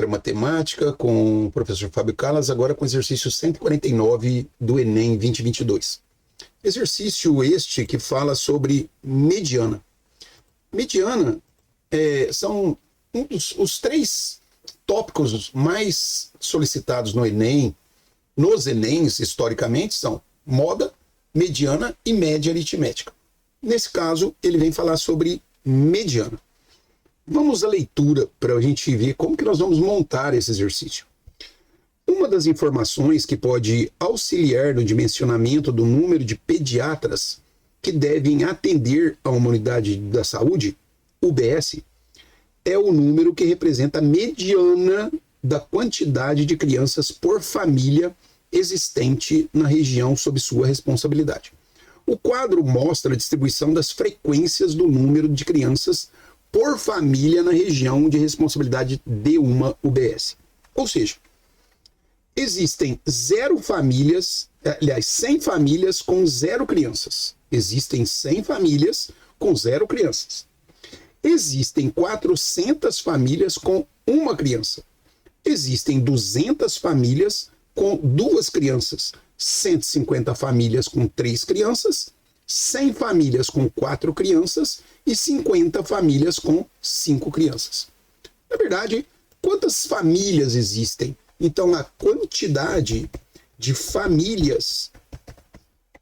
Zero Matemática com o professor Fábio Calas, agora com o exercício 149 do Enem 2022. Exercício este que fala sobre mediana. Mediana são os três tópicos mais solicitados no Enem, nos Enems, historicamente, são moda, mediana e média aritmética. Nesse caso, ele vem falar sobre mediana. Vamos à leitura para a gente ver como que nós vamos montar esse exercício. Uma das informações que pode auxiliar no dimensionamento do número de pediatras que devem atender a uma unidade da saúde, UBS, é o número que representa a mediana da quantidade de crianças por família existente na região sob sua responsabilidade. O quadro mostra a distribuição das frequências do número de crianças por família na região de responsabilidade de uma UBS. Ou seja, existem 100 famílias com 0 crianças. Existem 100 famílias com 0 crianças. Existem 400 famílias com 1 criança. Existem 200 famílias com 2 crianças. 150 famílias com 3 crianças. 100 famílias com 4 crianças e 50 famílias com 5 crianças. Na verdade, quantas famílias existem? Então, a quantidade de famílias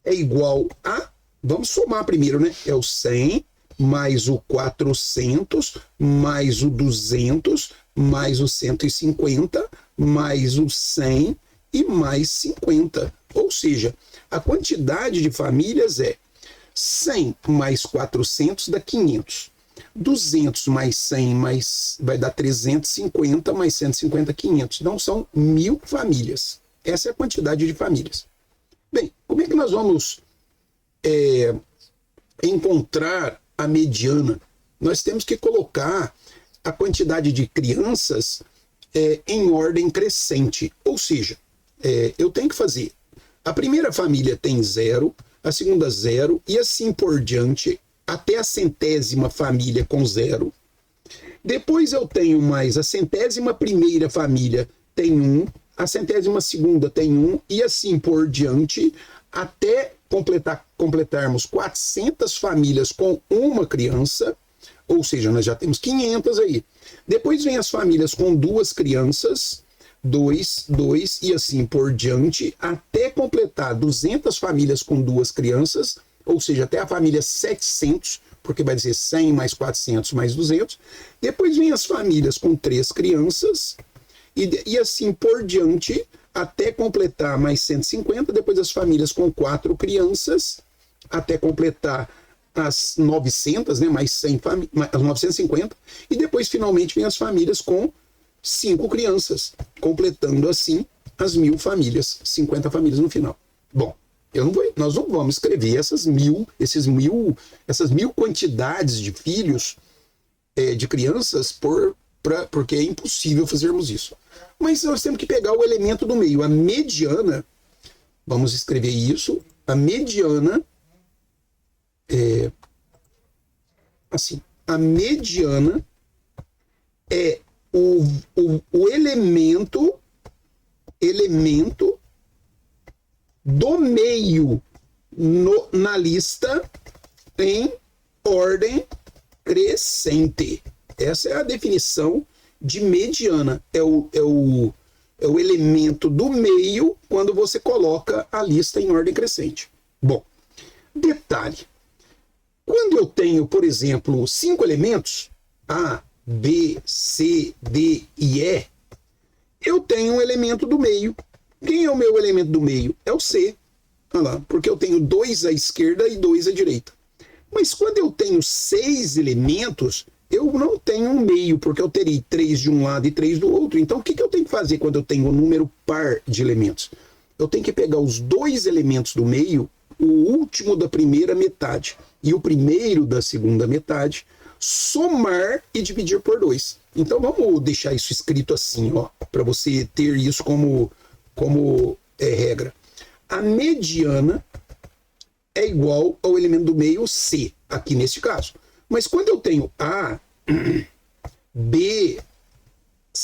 é igual a... Vamos somar primeiro, né? É o 100 mais o 400 mais o 200 mais o 150 mais o 100 e mais 50. Ou seja, a quantidade de famílias é 100 mais 400 dá 500. 200 mais 100 vai dar 350, mais 150, 500. Então, são 1000 famílias. Essa é a quantidade de famílias. Bem, como é que nós vamos encontrar a mediana? Nós temos que colocar a quantidade de crianças em ordem crescente. Ou seja, eu tenho que fazer... A primeira família tem 0, a segunda 0, e assim por diante, até a 100ª família com 0. Depois eu tenho mais a 100ª família tem 1, a 100ª tem 1, e assim por diante, até completarmos 400 famílias com 1 criança, ou seja, nós já temos 500 aí. Depois vem as famílias com 2 crianças, 2, e assim por diante, até completar 200 famílias com 2 crianças, ou seja, até a família 700, porque vai dizer 100 mais 400 mais 200. Depois vem as famílias com 3 crianças, e assim por diante, até completar mais 150, depois as famílias com 4 crianças, até completar as 900, né, mais 100 as 950, e depois finalmente vem as famílias com 5 crianças, completando assim as 1000 famílias, 50 famílias no final. Bom, nós não vamos escrever essas 1000 quantidades de filhos, de crianças, porque é impossível fazermos isso. Mas nós temos que pegar o elemento do meio, a mediana. Vamos escrever isso. A mediana assim. A mediana é o elemento do meio na lista em ordem crescente. Essa é a definição de mediana. É o elemento do meio quando você coloca a lista em ordem crescente. Bom, detalhe. Quando eu tenho, por exemplo, 5 elementos, A, B, C, D e E, eu tenho um elemento do meio. Quem é o meu elemento do meio? É o C. Olha lá, porque eu tenho 2 à esquerda e 2 à direita. Mas quando eu tenho 6 elementos, eu não tenho um meio, porque eu terei 3 de um lado e 3 do outro. Então, o que eu tenho que fazer quando eu tenho um número par de elementos? Eu tenho que pegar os 2 elementos do meio, o último da primeira metade e o primeiro da segunda metade, somar e dividir por 2. Então, vamos deixar isso escrito assim, ó, para você ter isso como regra. A mediana é igual ao elemento do meio C, aqui neste caso. Mas quando eu tenho A, B,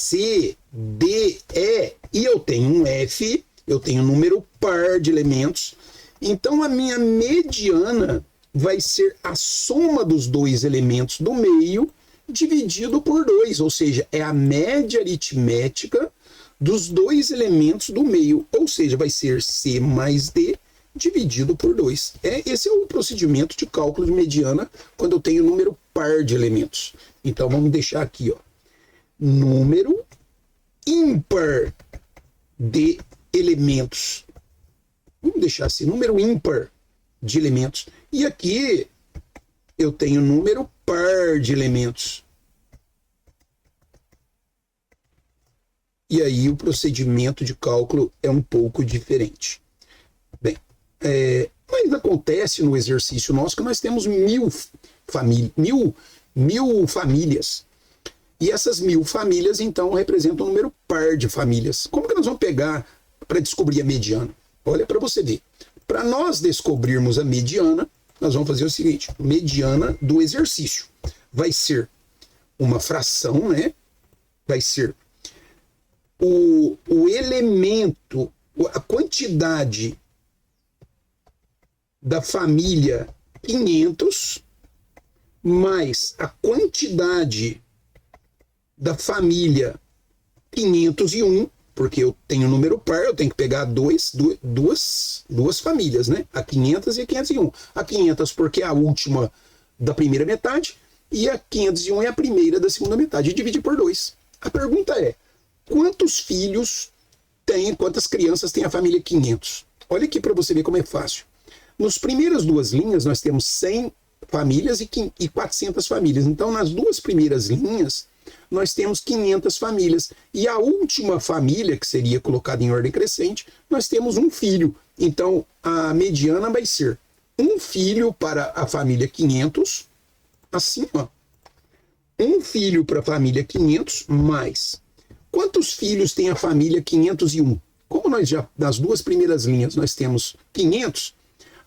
C, D, E, e eu tenho um F, eu tenho um número par de elementos. Então a minha mediana vai ser a soma dos dois elementos do meio dividido por 2, ou seja, é a média aritmética dos dois elementos do meio, ou seja, vai ser C mais D dividido por 2. Esse é o procedimento de cálculo de mediana quando eu tenho número par de elementos. Então vamos deixar aqui, ó, número ímpar de elementos. Vamos deixar assim, número ímpar de elementos. E aqui eu tenho número par de elementos. E aí o procedimento de cálculo é um pouco diferente. Bem, mas acontece no exercício nosso que nós temos 1000 famílias. E essas 1000 famílias, então, representam um número par de famílias. Como que nós vamos pegar para descobrir a mediana? Olha para você ver. Para nós descobrirmos a mediana, nós vamos fazer o seguinte: mediana do exercício vai ser uma fração, né? Vai ser o elemento, a quantidade da família 500 mais a quantidade da família 501, porque eu tenho número par, eu tenho que pegar duas famílias, né? A 500 e a 501. A 500 porque é a última da primeira metade e a 501 é a primeira da segunda metade, e dividir por 2. A pergunta é: quantos filhos tem, quantas crianças tem a família 500? Olha aqui para você ver como é fácil. Nas primeiras duas linhas nós temos 100 famílias e 400 famílias. Então nas duas primeiras linhas nós temos 500 famílias. E a última família, que seria colocada em ordem crescente, nós temos um filho. Então a mediana vai ser um filho para a família 500, assim, ó. Um filho para a família 500 mais. Quantos filhos tem a família 501? Como nós já, nas duas primeiras linhas, nós temos 500,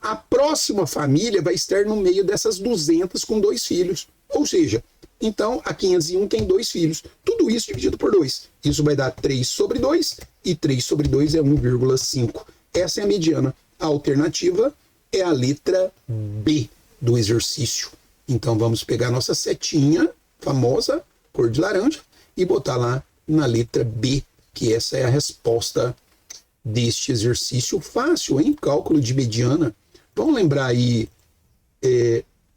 a próxima família vai estar no meio dessas 200 com 2 filhos. Ou seja, então a 501 tem 2 filhos. Tudo isso dividido por 2. Isso vai dar 3 sobre 2, e 3 sobre 2 é 1,5. Essa é a mediana. A alternativa é a letra B do exercício. Então vamos pegar nossa setinha famosa, cor de laranja, e botar lá na letra B, que essa é a resposta deste exercício fácil, hein? Cálculo de mediana. Vamos lembrar aí,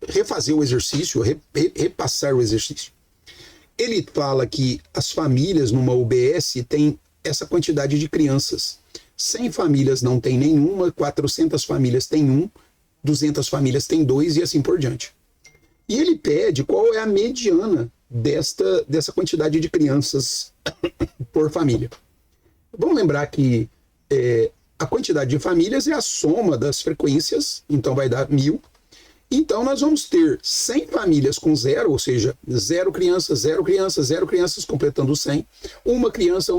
refazer o exercício, repassar o exercício. Ele fala que as famílias numa UBS têm essa quantidade de crianças. 100 famílias não tem nenhuma, 400 famílias tem 1, 200 famílias tem 2 e assim por diante. E ele pede qual é a mediana dessa quantidade de crianças por família. Vamos lembrar que a quantidade de famílias é a soma das frequências, então vai dar 1000. Então nós vamos ter 100 famílias com 0, ou seja, 0 crianças, 0 crianças, 0 crianças, completando 100. Uma criança,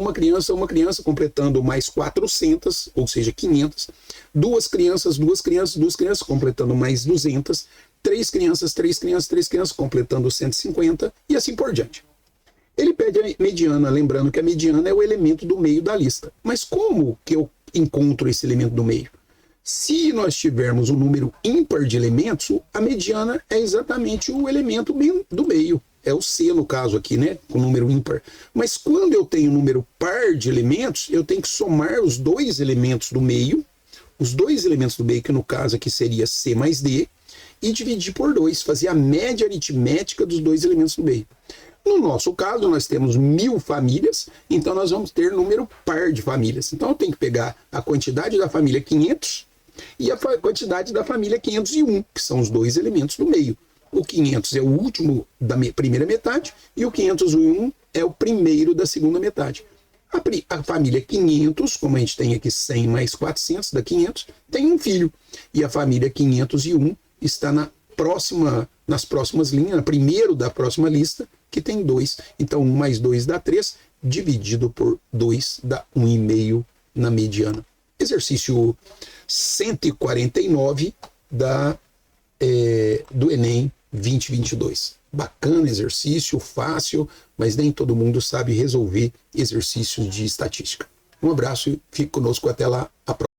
completando mais 400, ou seja, 500. 2 crianças, 2 crianças, 2 crianças, completando mais 200. 3 crianças, 3 crianças, 3 crianças, completando 150, e assim por diante. Ele pede a mediana, lembrando que a mediana é o elemento do meio da lista. Mas como que eu encontro esse elemento do meio? Se nós tivermos um número ímpar de elementos, a mediana é exatamente o elemento do meio. É o C no caso aqui, né? O número ímpar. Mas quando eu tenho um número par de elementos, eu tenho que somar os dois elementos do meio. Os dois elementos do meio, que no caso aqui seria C mais D, e dividir por 2, fazer a média aritmética dos dois elementos do meio. No nosso caso, nós temos 1000 famílias, então nós vamos ter número par de famílias. Então eu tenho que pegar a quantidade da família 500 e a quantidade da família 501, que são os dois elementos do meio. O 500 é o último da primeira metade e o 501 é o primeiro da segunda metade. A família 500, como a gente tem aqui 100 mais 400, dá 500, tem um filho. E a família 501 está nas próximas linhas, na primeiro da próxima lista, que tem 2. Então 1 mais 2 dá 3, dividido por 2 dá 1,5 na mediana. Exercício 149 do Enem 2022. Bacana exercício, fácil, mas nem todo mundo sabe resolver exercícios de estatística. Um abraço e fique conosco até lá.